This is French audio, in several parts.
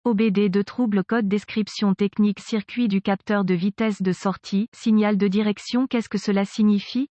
OBD de trouble code description technique circuit du capteur de vitesse de sortie, signal de direction. Qu'est-ce que cela signifie?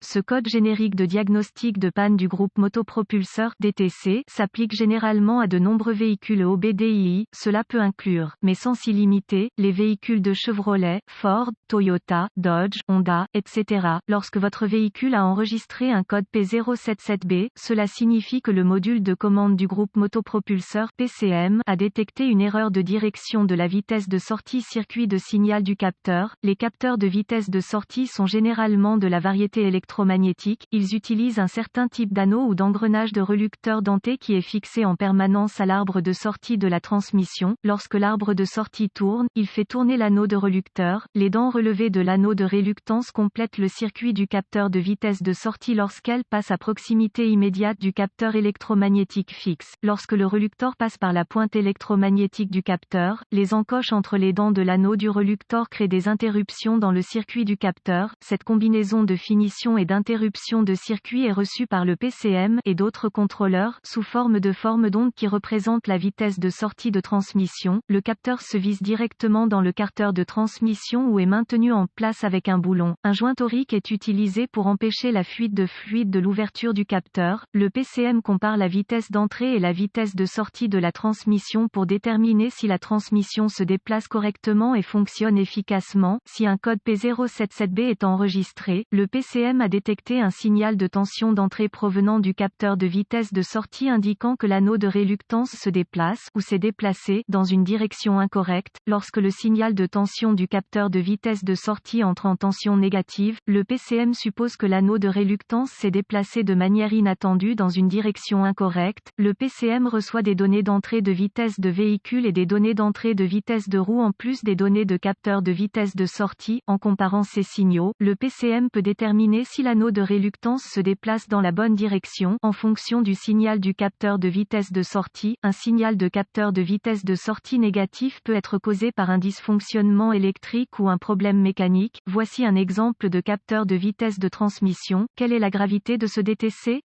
Ce code générique de diagnostic de panne du groupe motopropulseur DTC s'applique généralement à de nombreux véhicules OBDII, cela peut inclure, mais sans s'y limiter, les véhicules de Chevrolet, Ford, Toyota, Dodge, Honda, etc. Lorsque votre véhicule a enregistré un code P077B, cela signifie que le module de commande du groupe motopropulseur PCM a détecté une erreur de direction de la vitesse de sortie circuit de signal du capteur. Les capteurs de vitesse de sortie sont généralement de la variété électromagnétique, ils utilisent un certain type d'anneau ou d'engrenage de relucteur denté qui est fixé en permanence à l'arbre de sortie de la transmission. Lorsque l'arbre de sortie tourne, il fait tourner l'anneau de relucteur. Les dents relevées de l'anneau de réluctance complètent le circuit du capteur de vitesse de sortie lorsqu'elles passent à proximité immédiate du capteur électromagnétique fixe. Lorsque le relucteur passe par la pointe électromagnétique du capteur, les encoches entre les dents de l'anneau du relucteur créent des interruptions dans le circuit du capteur. Cette combinaison de finition et d'interruption de circuit est reçue par le PCM et d'autres contrôleurs sous forme d'onde qui représente la vitesse de sortie de transmission. Le capteur se visse directement dans le carter de transmission ou est maintenu en place avec un boulon. Un joint torique est utilisé pour empêcher la fuite de fluide de l'ouverture du capteur. Le PCM compare la vitesse d'entrée et la vitesse de sortie de la transmission pour déterminer si la transmission se déplace correctement et fonctionne efficacement. Si un code P077B est enregistré, le PCM a détecté un signal de tension d'entrée provenant du capteur de vitesse de sortie indiquant que l'anneau de réluctance se déplace ou s'est déplacé dans une direction incorrecte. Lorsque le signal de tension du capteur de vitesse de sortie entre en tension négative, le PCM suppose que l'anneau de réluctance s'est déplacé de manière inattendue dans une direction incorrecte. Le PCM reçoit des données d'entrée de vitesse de véhicule et des données d'entrée de vitesse de roue en plus des données de capteur de vitesse de sortie. En comparant ces signaux, le PCM peut déterminer si l'anneau de réluctance se déplace dans la bonne direction. En fonction du signal du capteur de vitesse de sortie, un signal de capteur de vitesse de sortie négatif peut être causé par un dysfonctionnement électrique ou un problème mécanique. Voici un exemple de capteur de vitesse de transmission. Quelle est la gravité de ce DTC?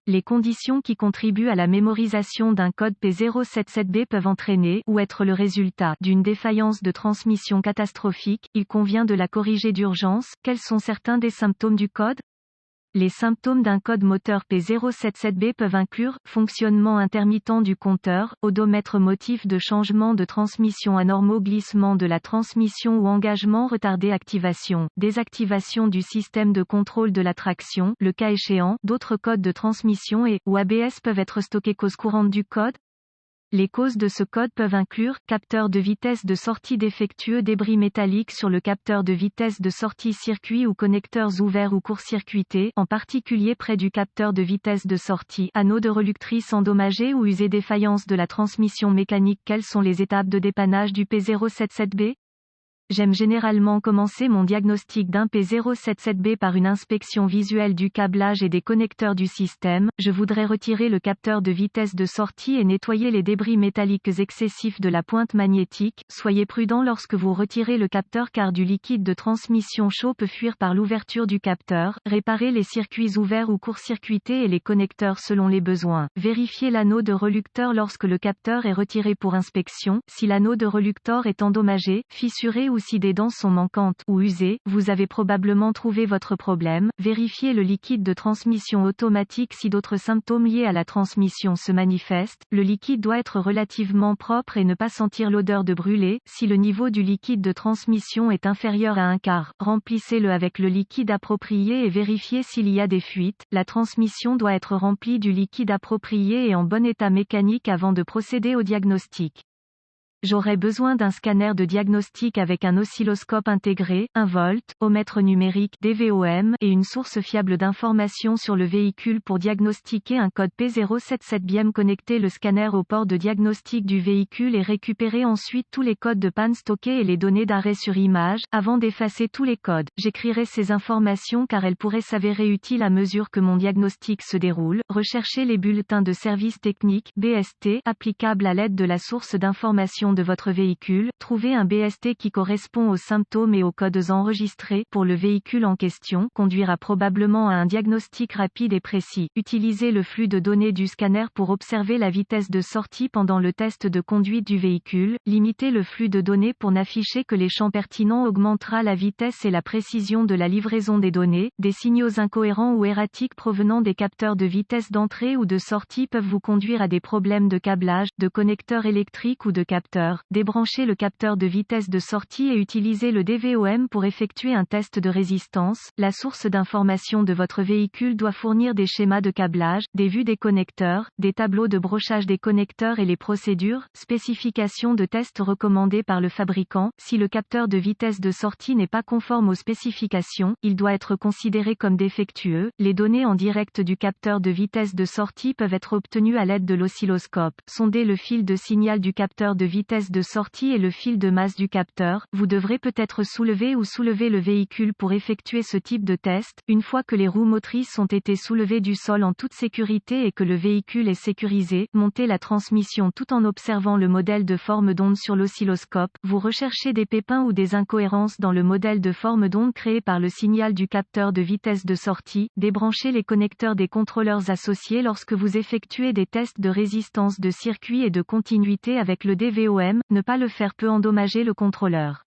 Les conditions qui contribuent à la mémorisation d'un code P077B peuvent entraîner ou être le résultat d'une défaillance de transmission catastrophique. Il convient de la corriger d'urgence. Quels sont certains des symptômes du code? Les symptômes d'un code moteur P077B peuvent inclure fonctionnement intermittent du compteur, odomètre motif de changement de transmission anormaux, glissement de la transmission ou engagement retardé, activation, désactivation du système de contrôle de la traction, le cas échéant. D'autres codes de transmission et ou ABS peuvent être stockés. Causes courantes du code. Les causes de ce code peuvent inclure capteur de vitesse de sortie défectueux, débris métalliques sur le capteur de vitesse de sortie, circuit ou connecteurs ouverts ou court-circuités, en particulier près du capteur de vitesse de sortie, anneau de reluctrice endommagé ou usé, défaillance de la transmission mécanique. Quelles sont les étapes de dépannage du P077B? J'aime généralement commencer mon diagnostic d'un P077B par une inspection visuelle du câblage et des connecteurs du système. Je voudrais retirer le capteur de vitesse de sortie et nettoyer les débris métalliques excessifs de la pointe magnétique. Soyez prudent lorsque vous retirez le capteur car du liquide de transmission chaud peut fuir par l'ouverture du capteur. Réparez les circuits ouverts ou court-circuités et les connecteurs selon les besoins. Vérifiez l'anneau de relucteur lorsque le capteur est retiré pour inspection. Si l'anneau de relucteur est endommagé, fissuré ou si des dents sont manquantes ou usées, vous avez probablement trouvé votre problème. Vérifiez le liquide de transmission automatique si d'autres symptômes liés à la transmission se manifestent. Le liquide doit être relativement propre et ne pas sentir l'odeur de brûlé. Si le niveau du liquide de transmission est inférieur à un quart, remplissez-le avec le liquide approprié et vérifiez s'il y a des fuites. La transmission doit être remplie du liquide approprié et en bon état mécanique avant de procéder au diagnostic. J'aurais besoin d'un scanner de diagnostic avec un oscilloscope intégré, un voltomètre numérique DVOM et une source fiable d'informations sur le véhicule pour diagnostiquer un code P077B. Connecter le scanner au port de diagnostic du véhicule et récupérer ensuite tous les codes de panne stockés et les données d'arrêt sur image. Avant d'effacer tous les codes, j'écrirai ces informations car elles pourraient s'avérer utiles à mesure que mon diagnostic se déroule. Rechercher les bulletins de service technique BST applicables à l'aide de la source d'information d'information de votre véhicule, trouvez un BST qui correspond aux symptômes et aux codes enregistrés pour le véhicule en question, conduira probablement à un diagnostic rapide et précis. Utilisez le flux de données du scanner pour observer la vitesse de sortie pendant le test de conduite du véhicule. Limitez le flux de données pour n'afficher que les champs pertinents augmentera la vitesse et la précision de la livraison des données. Des signaux incohérents ou erratiques provenant des capteurs de vitesse d'entrée ou de sortie peuvent vous conduire à des problèmes de câblage, de connecteurs électriques ou de capteurs. Débranchez le capteur de vitesse de sortie et utilisez le DVOM pour effectuer un test de résistance. La source d'information de votre véhicule doit fournir des schémas de câblage, des vues des connecteurs, des tableaux de brochage des connecteurs et les procédures, spécifications de test recommandées par le fabricant. Si le capteur de vitesse de sortie n'est pas conforme aux spécifications, il doit être considéré comme défectueux. Les données en direct du capteur de vitesse de sortie peuvent être obtenues à l'aide de l'oscilloscope. Sondez le fil de signal du capteur de vitesse de sortie et le fil de masse du capteur. Vous devrez peut-être soulever le véhicule pour effectuer ce type de test. Une fois que les roues motrices ont été soulevées du sol en toute sécurité et que le véhicule est sécurisé, montez la transmission tout en observant le modèle de forme d'onde sur l'oscilloscope. Vous recherchez des pépins ou des incohérences dans le modèle de forme d'onde créé par le signal du capteur de vitesse de sortie. Débranchez les connecteurs des contrôleurs associés lorsque vous effectuez des tests de résistance de circuit et de continuité avec le DVOM. Ne pas le faire peut endommager le contrôleur.